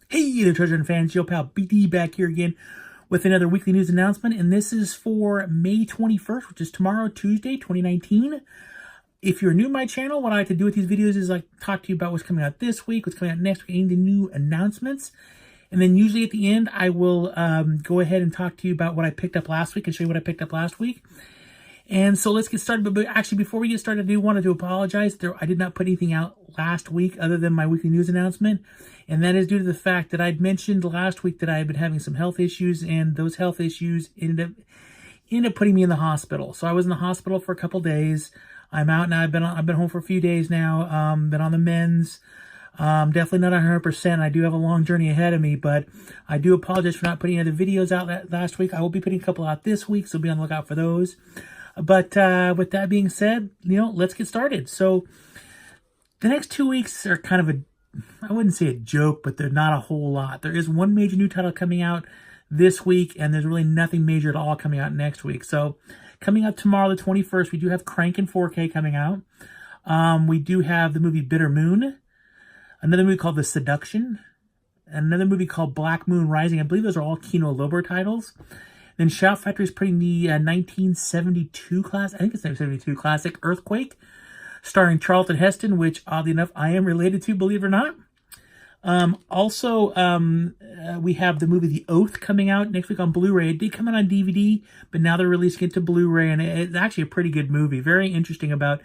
Hey there, Treasure Hunt fans, your pal BD back here again with another weekly news announcement, and this is for May 21st, which is tomorrow, Tuesday, 2019. If you're new to my channel, what I like to do with these videos is like talk to you about what's coming out this week, what's coming out next week, any of the new announcements, and then usually at the end, I will go ahead and talk to you about what I picked up last week and show you what I picked up last week. And so let's get started. But actually, before we get started, I do want to apologize. I did not put anything out last week other than my weekly news announcement. And that is due to the fact that I'd mentioned last week that I had been having some health issues, and those health issues ended up putting me in the hospital. So I was in the hospital for a couple days. I'm out now. I've been home for a few days now. Been on the mends. Definitely not 100%. I do have a long journey ahead of me, but I do apologize for not putting other videos out last week. I will be putting a couple out this week, so be on the lookout for those. But with that being said, let's get started. So the next 2 weeks are kind of I wouldn't say a joke, but they're not a whole lot. There is one major new title coming out this week, and there's really nothing major at all coming out next week. So coming out tomorrow, the 21st, we do have Crank in 4K coming out. We do have the movie Bitter Moon, another movie called The Seduction, another movie called Black Moon Rising. I believe those are all Kino Lorber titles. Then Shout Factory is putting the 1972 classic Earthquake, starring Charlton Heston, which oddly enough I am related to, believe it or not. We have the movie The Oath coming out next week on Blu-ray. It did come out on DVD, but now they're releasing it to Blu-ray, and it's actually a pretty good movie. Very interesting about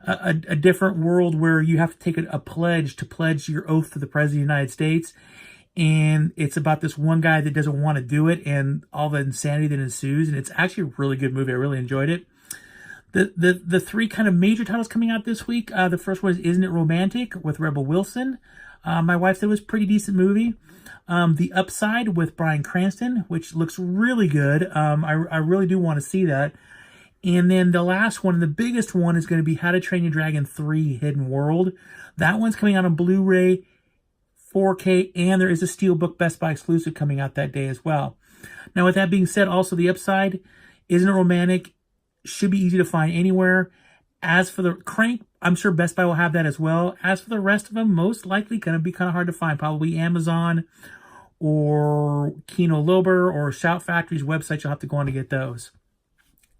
a different world where you have to take a pledge to pledge your oath to the President of the United States. And it's about this one guy that doesn't want to do it and all the insanity that ensues. And it's actually a really good movie. I really enjoyed it. The three kind of major titles coming out this week. The first one is Isn't It Romantic with Rebel Wilson. My wife said it was a pretty decent movie. The Upside with Bryan Cranston, which looks really good. I really do want to see that. And then the last one, the biggest one, is going to be How to Train Your Dragon 3 Hidden World. That one's coming out on Blu-ray, 4K, and there is a Steelbook Best Buy exclusive coming out that day as well. Now, with that being said, also The Upside, Isn't It Romantic, should be easy to find anywhere. As for the Crank, I'm sure Best Buy will have that as well. As for the rest of them, most likely going to be kind of hard to find. Probably Amazon or Kino Lorber or Shout Factory's website. You'll have to go on to get those.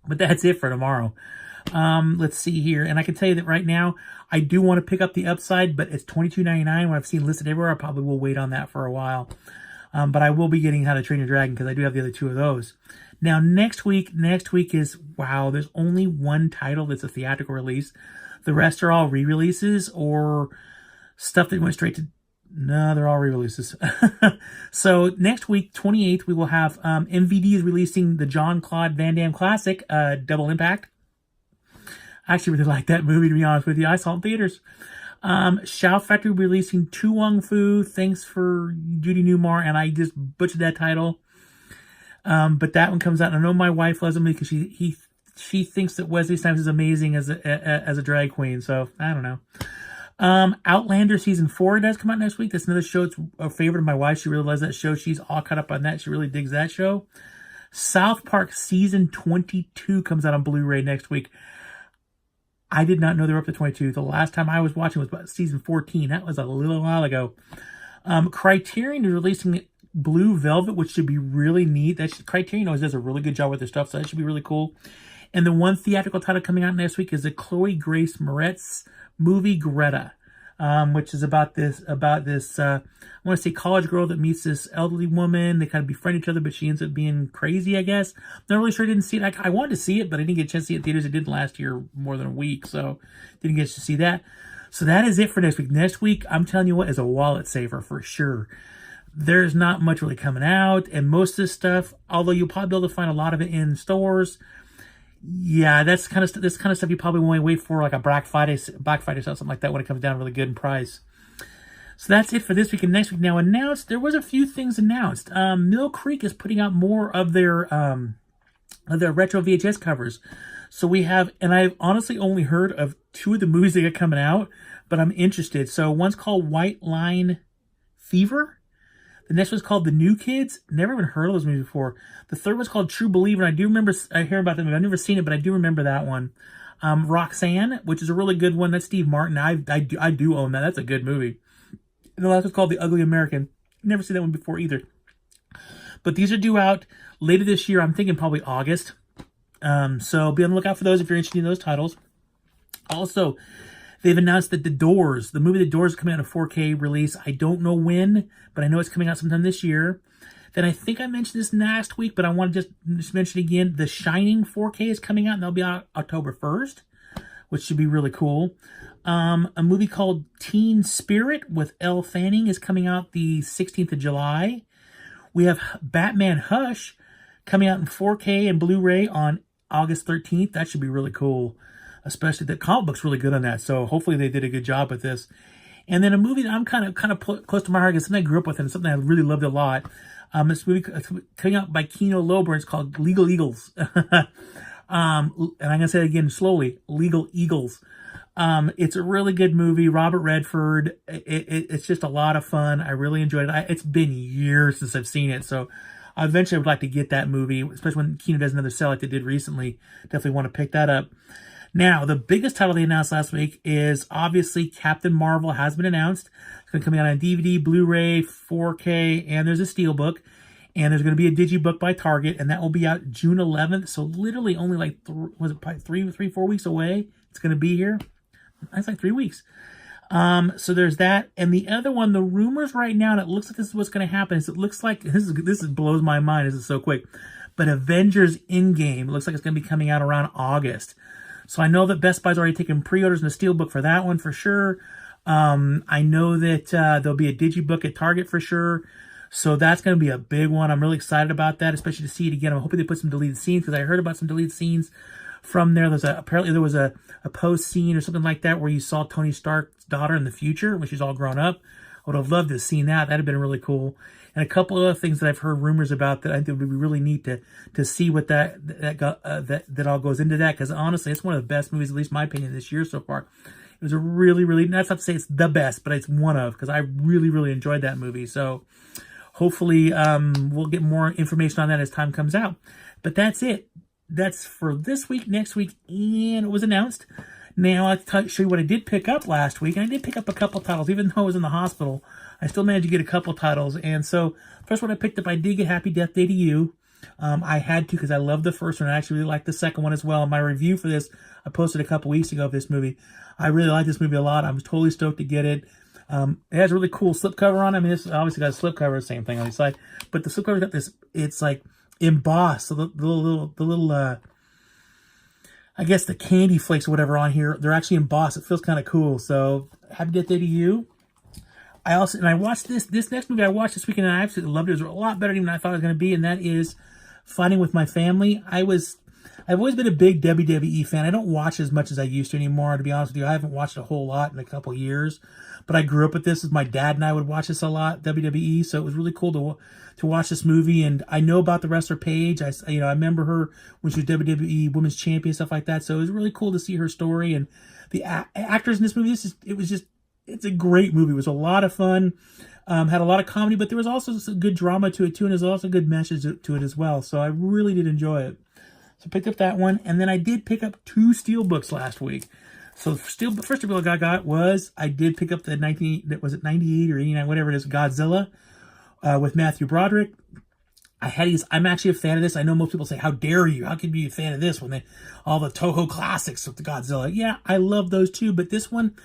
But that's it for tomorrow. Let's see here. And I can tell you that right now, I do want to pick up The Upside, but it's $22.99. When I've seen listed everywhere, I probably will wait on that for a while. But I will be getting How to Train Your Dragon because I do have the other two of those. Now, next week is, wow, there's only one title that's a theatrical release. The rest are all re-releases or stuff that went straight to, no, they're all re-releases. So next week, 28th, we will have MVD is releasing the Jean-Claude Van Damme classic, Double Impact. I actually really like that movie, to be honest with you. I saw it in theaters. Shout Factory will be releasing Tu Wong Fu, Thanks for Judy Newmar, and I just butchered that title. But that one comes out, and I know my wife loves it because she thinks that Wesley Snipes is amazing as a drag queen. So I don't know. Outlander season 4 does come out next week. That's another show. It's a favorite of my wife. She really loves that show. She's all caught up on that. She really digs that show. South Park season 22 comes out on Blu-ray next week. I did not know they were up to 22. The last time I was watching was about season 14. That was a little while ago. Criterion is releasing Blue Velvet, which should be really neat. Criterion always does a really good job with their stuff, so that should be really cool. And the one theatrical title coming out next week is the Chloe Grace Moretz movie Greta, which is about this I want to say college girl that meets this elderly woman. They kind of befriend each other, but she ends up being crazy, I guess. Not really sure. I didn't see it. I wanted to see it, but I didn't get a chance to see it in theaters. It didn't last year more than a week, so didn't get to see that. So that is it for next week. Next week, I'm telling you what, is a wallet saver for sure. There's not much really coming out, and most of this stuff, although you'll probably be able to find a lot of it in stores, yeah, this kind of stuff you probably want to wait for like a Black Friday sale, something like that, when it comes down really good in price. So that's it for this week and next week. Now, there was a few things announced. Mill Creek is putting out more of their retro VHS covers. So we have, and I've honestly only heard of 2 of the movies that are coming out, but I'm interested. So one's called White Line Fever. The next one's called The New Kids. Never even heard of those movies before. The third one's called True Believer. And I do remember, I hear about them. I've never seen it, but I do remember that one. Roxanne, which is a really good one. That's Steve Martin. I do own that. That's a good movie. And the last one's called The Ugly American. never seen that one before either. But these are due out later this year. I'm thinking probably August. So be on the lookout for those if you're interested in those titles. Also, they've announced that the movie The Doors is coming out in a 4K release. I don't know when, but I know it's coming out sometime this year. Then I think I mentioned this last week, but I want to just mention it again. The Shining 4K is coming out, and that'll be out October 1st, which should be really cool. A movie called Teen Spirit with Elle Fanning is coming out the 16th of July. We have Batman Hush coming out in 4K and Blu-ray on August 13th. That should be really cool. Especially the comic book's really good on that. So hopefully they did a good job with this. And then a movie that I'm kind of close to my heart, because something I grew up with and something I really loved a lot. This movie coming out by Kino Lorber. It's called Legal Eagles. And I'm going to say it again slowly. Legal Eagles. It's a really good movie. Robert Redford. It's just a lot of fun. I really enjoyed it. It's been years since I've seen it. So I eventually would like to get that movie, especially when Kino does another sale like they did recently. Definitely want to pick that up. Now, the biggest title they announced last week is obviously Captain Marvel has been announced. It's going to come out on DVD, Blu-ray, 4K, and there's a Steelbook. And there's going to be a digibook by Target, and that will be out June 11th. So literally only like, probably 4 weeks away? It's going to be here. That's like 3 weeks. So there's that. And the other one, the rumors right now, and it looks like this is what's going to happen, is it looks like, this blows my mind, this is so quick, but Avengers Endgame looks like it's going to be coming out around August. So I know that Best Buy's already taken pre-orders in the Steelbook for that one for sure. I know that there'll be a digibook at Target for sure. So that's going to be a big one. I'm really excited about that, especially to see it again. I'm hoping they put some deleted scenes, because I heard about some deleted scenes from there. Apparently there was a post scene or something like that where you saw Tony Stark's daughter in the future when she's all grown up. I would have loved to have seen that. That'd have been really cool. And a couple of other things that I've heard rumors about that I think would be really neat to see what that all goes into that. Because honestly, it's one of the best movies, at least in my opinion, this year so far. It was a really, really, that's not to say it's the best, but it's one of, because I really, really enjoyed that movie. So hopefully we'll get more information on that as time comes out. But that's it. That's for this week, next week, and it was announced. Now I'll show you what I did pick up last week. And I did pick up a couple titles, even though I was in the hospital. I still managed to get a couple titles. And so, first one I picked up, I did get Happy Death Day to You. I had to, because I loved the first one. I actually really liked the second one as well. My review for this, I posted a couple weeks ago of this movie. I really like this movie a lot. I was totally stoked to get it. It has a really cool slipcover on it. I mean, it's obviously got a slipcover, same thing on the side. But the slipcover's got this, it's like embossed. So the little I guess the candy flakes or whatever on here, they're actually embossed. It feels kind of cool. So, Happy Death Day to You. I watched this next movie I watched this weekend, and I absolutely loved it. It was a lot better than I thought it was going to be, and that is Fighting with My Family. I've always been a big WWE fan. I don't watch as much as I used to anymore, to be honest with you. I haven't watched a whole lot in a couple years, but I grew up with this. My dad and I would watch this a lot, WWE, so it was really cool to watch this movie. And I know about the wrestler Paige. I remember her when she was WWE Women's Champion, stuff like that. So it was really cool to see her story and the actors in this movie. It's a great movie. It was a lot of fun. Had a lot of comedy, but there was also some good drama to it too, and there's also a good message to it as well. So I really did enjoy it. So I picked up that one, and then I did pick up 2 Steelbooks last week. So first of all, I did pick up the 98 or 89, whatever it is, Godzilla with Matthew Broderick. I'm actually a fan of this. I know most people say, how dare you? How can you be a fan of this when all the Toho classics with the Godzilla? Yeah, I love those too, but this one,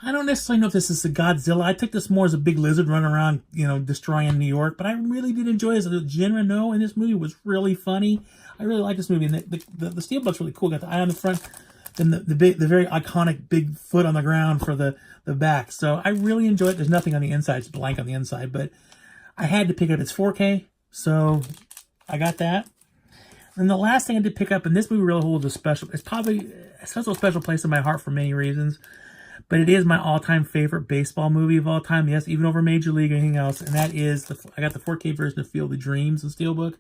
I don't necessarily know if this is a Godzilla. I took this more as a big lizard running around, destroying New York. But I really did enjoy this. The genre in this movie was really funny. I really like this movie. And the Steelbook's really cool. Got the eye on the front, then the very iconic big foot on the ground for the back. So I really enjoyed it. There's nothing on the inside. It's blank on the inside. But I had to pick it up. It's 4K. So I got that. And the last thing I did pick up, and this movie really holds it's probably a special place in my heart for many reasons. But it is my all-time favorite baseball movie of all time. Yes, even over Major League or anything else. And that is, I got the 4K version of Field of Dreams in Steelbook.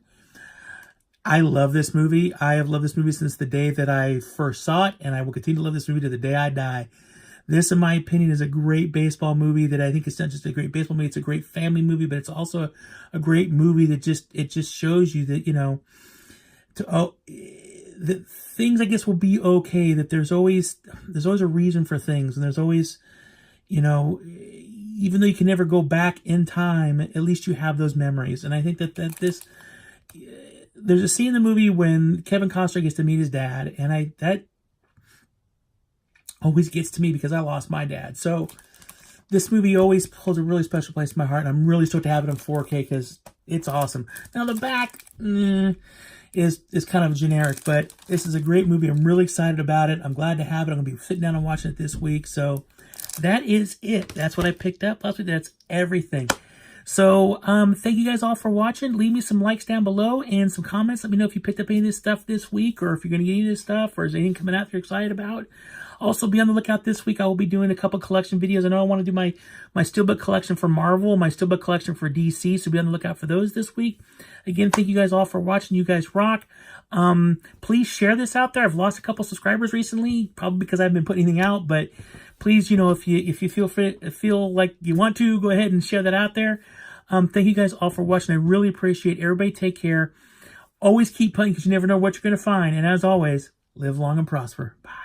I love this movie. I have loved this movie since the day that I first saw it. And I will continue to love this movie to the day I die. This, in my opinion, is a great baseball movie that I think is not just a great baseball movie. It's a great family movie, but it's also a great movie that just shows you that, that things, I guess, will be okay, that there's always a reason for things, and there's always, even though you can never go back in time, at least you have those memories. And I think that there's a scene in the movie when Kevin Costner gets to meet his dad, and that always gets to me because I lost my dad. So this movie always holds a really special place in my heart, and I'm really stoked to have it in 4K because it's awesome. Now the back is kind of generic, but this is a great movie. I'm really excited about it. I'm glad to have it. I'm going to be sitting down and watching it this week. So that is it. That's what I picked up last week. That's everything. So thank you guys all for watching. Leave me some likes down below and some comments. Let me know if you picked up any of this stuff this week, or if you're going to get any of this stuff, or is anything coming out that you're excited about. Also, be on the lookout this week. I will be doing a couple collection videos. I know I want to do my Steelbook collection for Marvel, my Steelbook collection for DC, so be on the lookout for those this week. Again, thank you guys all for watching. You guys rock. Please share this out there. I've lost a couple subscribers recently, probably because I haven't been putting anything out, but please, if you feel like you want to, go ahead and share that out there. Thank you guys all for watching. I really appreciate it. Everybody take care. Always keep playing because you never know what you're going to find. And as always, live long and prosper. Bye.